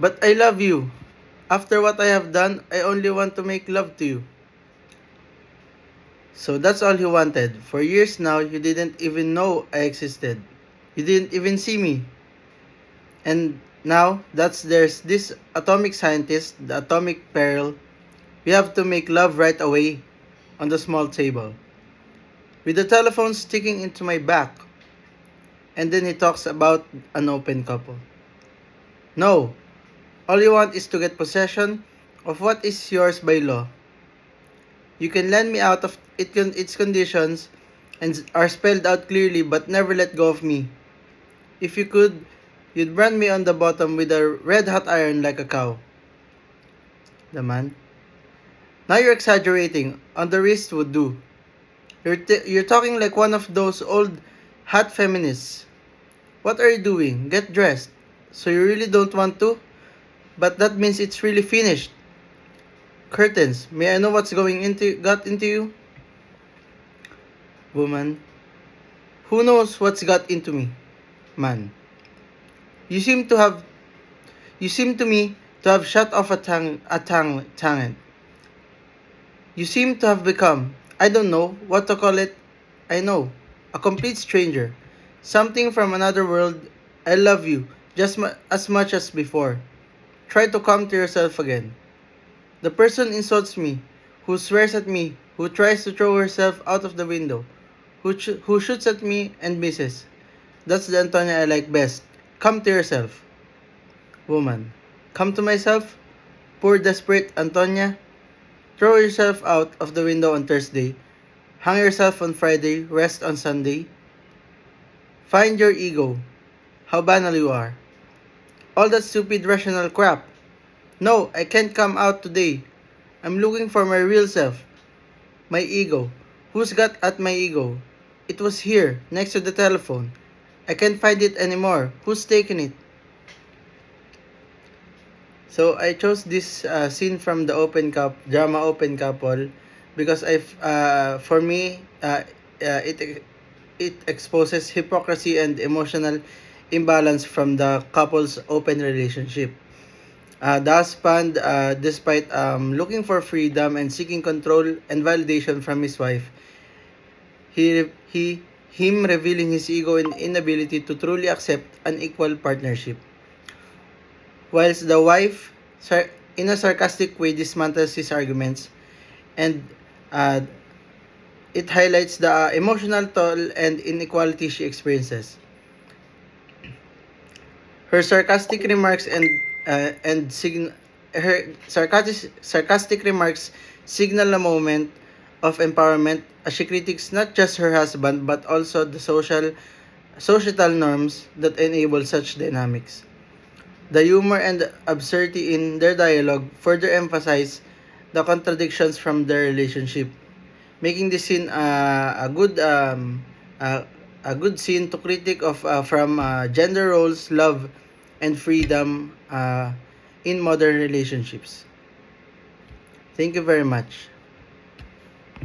But I love you. After what I have done, I only want to make love to you. So that's all he wanted. For years now, you didn't even know I existed. You didn't even see me. And now, there's this atomic scientist, the atomic peril. We have to make love right away on the small table. With the telephone sticking into my back. And then he talks about an open couple. No, all you want is to get possession of what is yours by law. You can lend me out of its conditions and are spelled out clearly but never let go of me. If you could, you'd brand me on the bottom with a red hot iron like a cow. The man. Now you're exaggerating. On the wrist would do. You're talking like one of those old hot feminists. What are you doing? Get dressed. So you really don't want to? But that means it's really finished. Curtains. May I know what's got into you? Woman. Who knows what's got into me? Man. You seem to me to have shut off a tangent. You seem to have become, I don't know what to call it. I know, a complete stranger. Something from another world. I love you as much as before. Try to come to yourself again. The person insults me, who swears at me, who tries to throw herself out of the window, who shoots at me and misses. That's the Antonia I like best. Come to yourself. Woman. Come to myself? Poor desperate Antonia. Throw yourself out of the window on Thursday. Hang yourself on Friday. Rest on Sunday. Find your ego. How banal you are. All that stupid rational crap. No, I can't come out today. I'm looking for my real self. My ego. Who's got at my ego? It was here, next to the telephone. I can't find it anymore. Who's taken it? So I chose this scene from the drama Open Couple because for me it exposes hypocrisy and emotional imbalance from the couple's open relationship. The husband, despite looking for freedom and seeking control and validation from his wife, him revealing his ego and inability to truly accept an equal partnership. Whilst the wife, in a sarcastic way, dismantles his arguments, and uh, it highlights the emotional toll and inequality she experiences. Her sarcastic remarks sarcastic remarks signal a moment of empowerment as she critiques not just her husband but also the societal norms that enable such dynamics. The humor and absurdity in their dialogue further emphasize the contradictions from their relationship, making this scene a good scene to critique of from gender roles, love, and freedom in modern relationships. Thank you very much.